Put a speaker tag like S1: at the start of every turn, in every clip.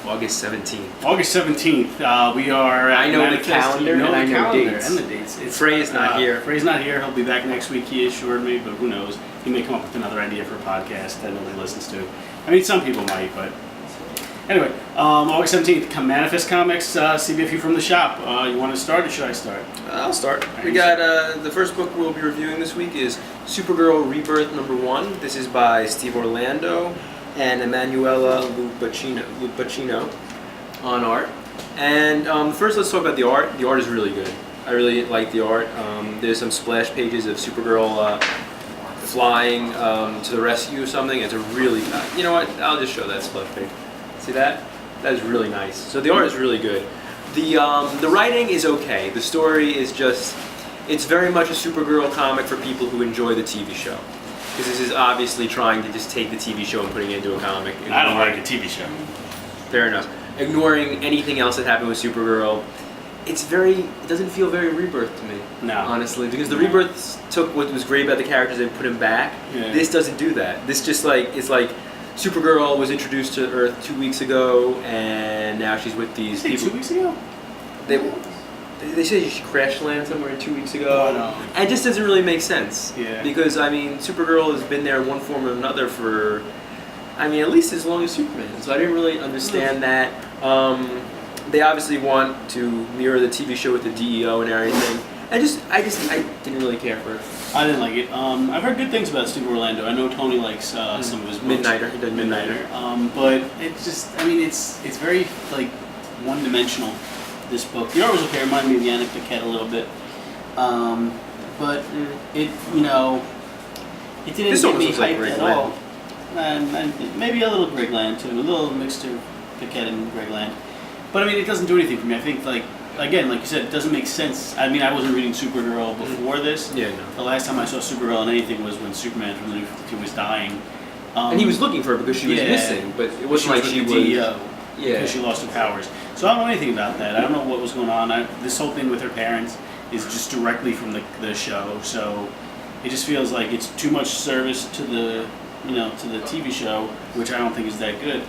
S1: August 17th.
S2: August 17th. We are.
S1: I know the calendar and I know dates.
S2: And the dates.
S1: Frey's not here.
S2: Frey's not here. He'll be back next week. He assured me, but who knows? He may come up with another idea for a podcast that nobody listens to. I mean, some people might, but anyway. August 17th. Manifest Comics. Cbfu from the shop. You want to start, or should I start?
S1: I'll start. We got the first book we'll be reviewing this week is Supergirl Rebirth #1. This is by Steve Orlando and Emanuela Lupacino on art. And first, let's talk about the art. The art is really good. I really like the art. There's some splash pages of Supergirl flying to the rescue of something. It's a really, you know what? I'll just show that splash page. See that? That is really nice. So the art is really good. The writing is okay. The story is just, it's very much a Supergirl comic for people who enjoy the TV show. Because this is obviously trying to just take the TV show and putting it into a comic.
S2: I don't like the TV show.
S1: Fair enough. Ignoring anything else that happened with Supergirl. It doesn't feel very Rebirth to me. No. Honestly. Because the Rebirth took what was great about the characters and put them back. Yeah. This doesn't do that. This just it's like Supergirl was introduced to Earth 2 weeks ago and now she's with these people.
S2: 2 weeks ago?
S1: They said she crash landed somewhere 2 weeks ago.
S2: Oh, no.
S1: And it just doesn't really make sense.
S2: Yeah.
S1: Because, I mean, Supergirl has been there in one form or another for, I mean, at least as long as Superman. So I didn't really understand that. They obviously want to mirror the TV show with the DEO and everything. I didn't really care for it.
S2: I didn't like it. I've heard good things about Steve Orlando. I know Tony likes some of his books.
S1: Midnighter. He did Midnighter.
S2: But it's just, I mean, it's very, like, one-dimensional. This book. The art was okay. It reminded me of Yannick Paquette a little bit, but it didn't get me hyped at all. And maybe a little Briggs Land too, a little mixture of Paquette and Briggs Land. But I mean, it doesn't do anything for me. I think, like you said, it doesn't make sense. I mean, I wasn't reading Supergirl before this.
S1: Yeah, no.
S2: The last time I saw Supergirl in anything was when Superman from the New 52 was dying.
S1: And he was looking for her because she was missing, but it wasn't like she was.
S2: DEO. Yeah. Because she lost her powers. So I don't know anything about that. I don't know what was going on. This whole thing with her parents is just directly from the show. So it just feels like it's too much service to the TV show, which I don't think is that good.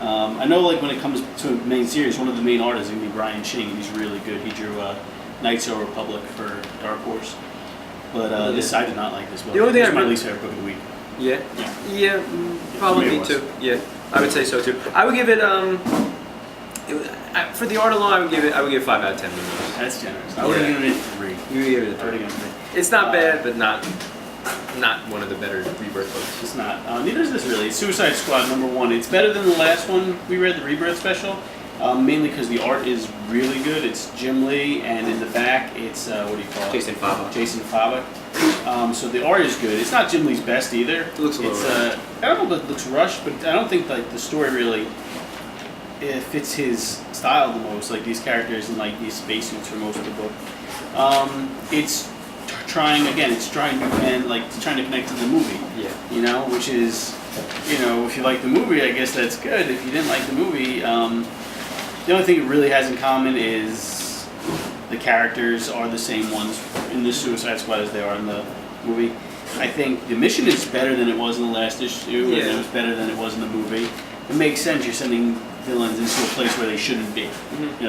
S2: I know, like, when it comes to a main series, one of the main artists is going to be Brian Ching, and he's really good. He drew Knights of the Republic for Dark Horse. But this, I did not like this book.
S1: The only thing
S2: it's my least favorite book of the week.
S1: Yeah, probably me too. Yeah, I would say so too. I would give it for the art alone. I would give it 5 out of 10 movies.
S2: That's generous. I would have given it 3.
S1: You would give it a 3. It's not bad, but not one of the better Rebirth books.
S2: It's not. Neither is this really. It's Suicide Squad #1. It's better than the last one we read, the Rebirth special, mainly because the art is really good. It's Jim Lee, and in the back it's what do you call it?
S1: Jason Fabok.
S2: So the art is good. It's not Jim Lee's best either.
S1: It looks a little rushed.
S2: I don't know if it looks rushed, but I don't think like the story really fits his style the most. Like these characters in like these spacesuits for most of the book. It's trying to connect to the movie. Yeah. Which is, if you like the movie, I guess that's good. If you didn't like the movie, the only thing it really has in common is the characters are the same ones in the Suicide Squad as they are in the movie. I think the mission is better than it was in the last issue, and it was better than it was in the movie. It makes sense. You're sending villains into a place where they shouldn't be.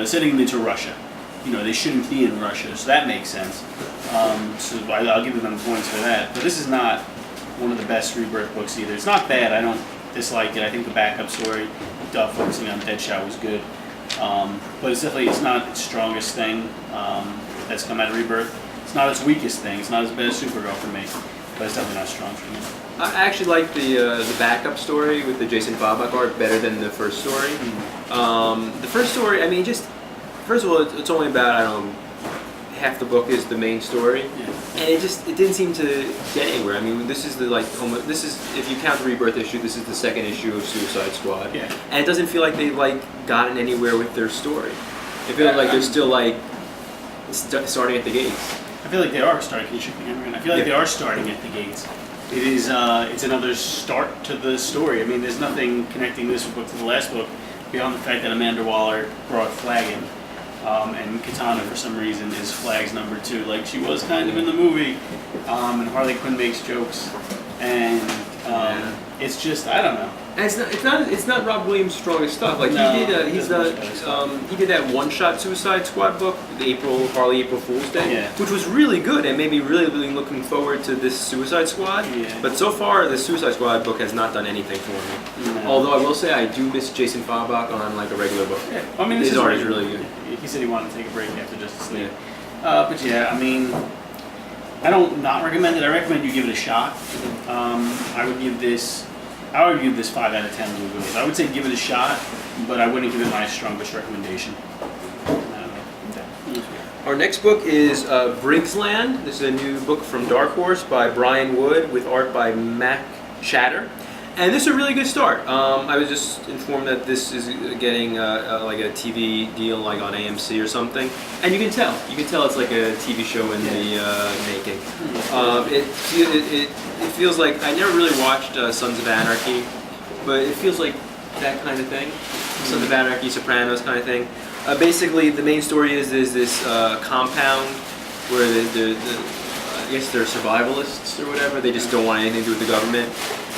S2: Sending them into Russia. They shouldn't be in Russia, so that makes sense. So I'll give them points for that. But this is not one of the best Rebirth books either. It's not bad. I don't dislike it. I think the backup story, focusing on Deadshot, was good. But it's not its strongest thing that's come out of Rebirth. It's not its weakest thing. It's not as bad as Supergirl for me, but it's definitely not strong for me.
S1: I actually like the backup story with the Jason Fabok art better than the first story. The first story, I mean, first of all, it's only about, half the book is the main story, and it didn't seem to get anywhere. I mean, this is if you count the Rebirth issue, this is the second issue of Suicide Squad, and it doesn't feel like they've gotten anywhere with their story. It feels like they're still starting at the gates.
S2: I feel like they are starting. I feel like they are starting at the gates. It is. It's another start to the story. I mean, there's nothing connecting this book to the last book beyond the fact that Amanda Waller brought Flag in. And Katana, for some reason, is Flag's #2, like she was kind of in the movie. And Harley Quinn makes jokes, and it's just, I don't know.
S1: And it's not Rob Williams' strongest stuff. Like
S2: No,
S1: he did
S2: he
S1: he did that one-shot Suicide Squad book, the Harley April Fool's Day,
S2: Yeah.
S1: which was really good and made me really looking forward to this Suicide Squad.
S2: Yeah.
S1: But so far, the Suicide Squad book has not done anything for me.
S2: No.
S1: Although I will say I do miss Jason Fabok on like a regular book.
S2: Yeah. I mean,
S1: his art is really good.
S2: He said he wanted to take a break after Justice League.
S1: Yeah.
S2: But yeah, I mean, I don't not recommend it. I recommend you give it a shot. I would give this 5 out of 10 Lugos. I would say give it a shot, but I wouldn't give it my strongest recommendation.
S1: Our next book is Brinks Land. This is a new book from Dark Horse by Brian Wood with art by Mac Shatter. And this is a really good start. I was just informed that this is getting like a TV deal like on AMC or something. And you can tell it's like a TV show in the making. It feels like, I never really watched Sons of Anarchy, but it feels like that kind of thing. Sons of Anarchy, Sopranos kind of thing. Basically, the main story is there's this compound where I guess they're survivalists or whatever. They just don't want anything to do with the government.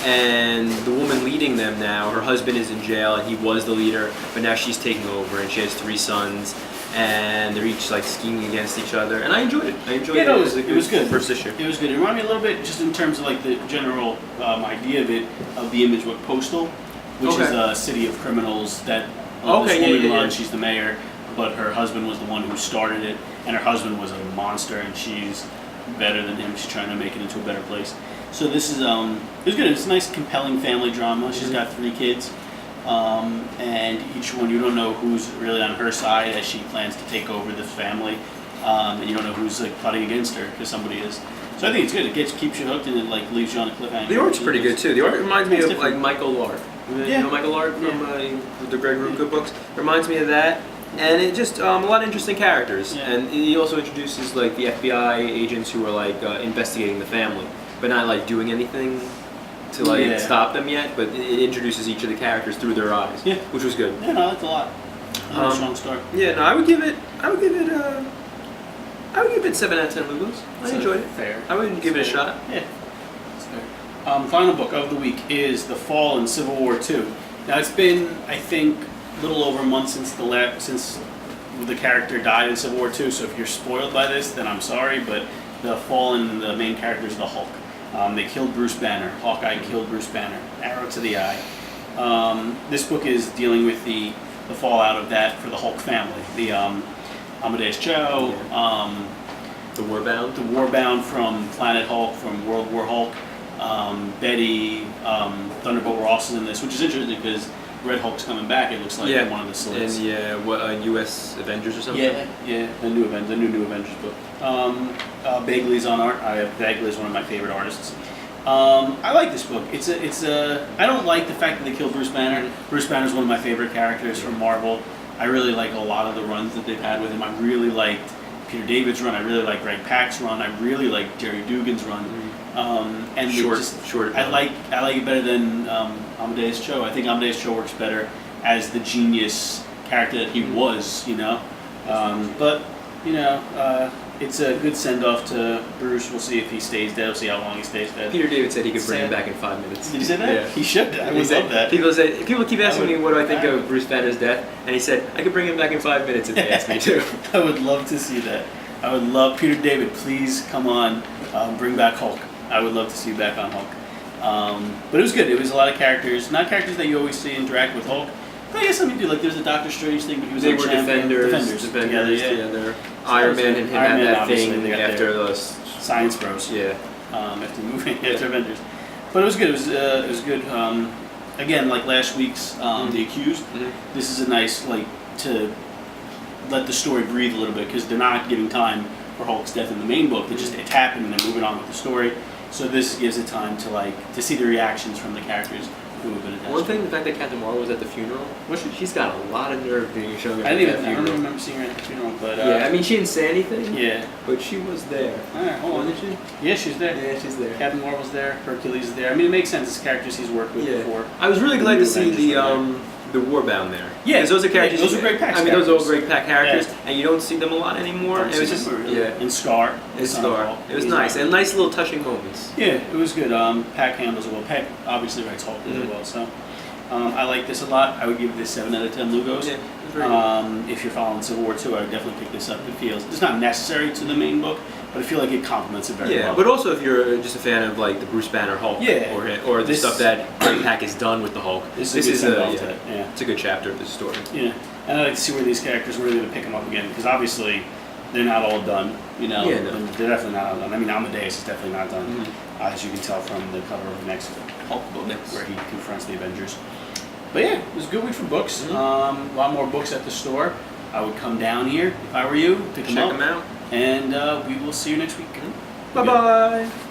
S1: And the woman leading them now, her husband is in jail and he was the leader, but now she's taking over and she has 3 sons. And they're each like scheming against each other, and I enjoyed it.
S2: It was good.
S1: First issue.
S2: It was good. It reminded me a little bit, just in terms of like the general idea of it, of the Image book Postal, which is a city of criminals that this woman runs. She's the mayor, but her husband was the one who started it, and her husband was a monster, and she's better than him. She's trying to make it into a better place. So this is it was good. It's a nice, compelling family drama. She's got 3 kids. And each one, you don't know who's really on her side as she plans to take over the family, and you don't know who's like plotting against her because somebody is. So I think it's good. It keeps you hooked and it like leaves you on a cliffhanger.
S1: The art's pretty good too. The art reminds me of
S2: different.
S1: like Michael Lard. You
S2: Yeah.
S1: know Michael Lard from the Greg Rucka books. Reminds me of that, and it just a lot of interesting characters.
S2: Yeah.
S1: And he also introduces like the FBI agents who are like investigating the family, but not like doing anything to like stop them yet, but it introduces each of the characters through their eyes, which was good.
S2: Yeah, no, I liked it a lot. A strong start.
S1: Yeah, no, I would give it 7 out of 10 Lugos. I enjoyed it.
S2: Fair.
S1: I would give it a shot.
S2: Yeah. That's fair. Final book of the week is The Fall in Civil War II. Now it's been, I think, a little over a month since the character died in Civil War II. So if you're spoiled by this, then I'm sorry, but the Fall in the main character is the Hulk. They killed Bruce Banner. Hawkeye killed Bruce Banner. Arrow to the eye. This book is dealing with the fallout of that for the Hulk family. The Amadeus Cho,
S1: The Warbound.
S2: the Warbound from Planet Hulk, from World War Hulk, Betty, Thunderbolt Ross is in this, which is interesting because Red Hulk's coming back. It looks like in one of the slits.
S1: And U.S. Avengers or something.
S2: The new Avengers book. Bagley's on art. Bagley is one of my favorite artists. I like this book. I don't like the fact that they killed Bruce Banner. Bruce Banner is one of my favorite characters from Marvel. I really like a lot of the runs that they've had with him. I really liked Peter David's run. I really like Greg Pak's run. I really like Jerry Dugan's run. And
S1: Short.
S2: I like it better than Amadeus Cho. I think Amadeus Cho works better as the genius character that he was, but it's a good send off to Bruce. We'll see if he stays dead. We'll see how long he stays dead.
S1: Peter David said he could bring him back in 5 minutes.
S2: Did he say that?
S1: Yeah.
S2: He should. I would love that.
S1: People keep asking me what do I think of Bruce Banner's death, and he said I could bring him back in 5 minutes if they asked me to.
S2: I would love to see that. I would love Peter David. Please come on, bring back Hulk. I would love to see you back on Hulk. But it was good. It was a lot of characters, not characters that you always see interact with Hulk. But I guess some do. Like there's a Doctor Strange thing, but he was
S1: They
S2: on
S1: were
S2: Champion.
S1: defenders together. Iron Man and him
S2: Iron
S1: had
S2: Man,
S1: that
S2: obviously,
S1: thing
S2: they got
S1: after
S2: their
S1: those
S2: Science Bros.
S1: Yeah.
S2: After moving after Avengers. But it was good. It was good. Again, like last week's The Accused.
S1: Mm-hmm.
S2: This is a nice to let the story breathe a little bit because they're not giving time for Hulk's death in the main book. It's happened and they're moving on with the story. So this gives it time to see the reactions from the characters who have been attached.
S1: One thing, the fact that Captain Marvel was at the funeral.
S2: Was she?
S1: She's got a lot of nerve being shown up
S2: I
S1: at that
S2: don't
S1: funeral.
S2: even remember seeing her at the funeral, but
S1: Yeah, I mean she didn't say anything.
S2: yeah.
S1: But she was there.
S2: All right, hold on.
S1: Wasn't she?
S2: Yeah, she's there.
S1: Yeah, she's there.
S2: Captain Marvel's there. Hercules is there. I mean, it makes sense. It's characters he's worked with before.
S1: I was really glad to see
S2: Avengers
S1: the Warbound there.
S2: Yeah,
S1: 'cause those are characters.
S2: those are great pack.
S1: I mean, those are all great pack characters, and you don't see them a lot anymore.
S2: Don't
S1: And it was
S2: see
S1: just
S2: them, really.
S1: yeah.
S2: And Scar.
S1: It's
S2: Son of
S1: Scar.
S2: Hulk.
S1: It was
S2: He's
S1: nice
S2: not-
S1: and nice little touching moments.
S2: Yeah, it was good. Pack handles it well. Pack obviously writes Hulk really well, so I like this a lot. I would give this 7 out of 10 Lugos.
S1: Yeah, it's very good.
S2: If you're following Civil War II, I would definitely pick this up. It feels it's not necessary to the main book, but I feel like it complements it very well.
S1: But also if you're just a fan of like the Bruce Banner Hulk, or the stuff that Great Pack has done with the Hulk,
S2: this is
S1: it's a good chapter of the story.
S2: Yeah, and I like to see where these characters were going to pick them up again, because obviously they're not all done. You know, they're definitely not all done. I mean, Amadeus is definitely not done, as you can tell from the cover of the next Hulk book, where he confronts the Avengers. But yeah, it was a good week for books. A lot more books at the store. I would come down here if I were you, check them out, and we will see you next week.
S1: Bye bye.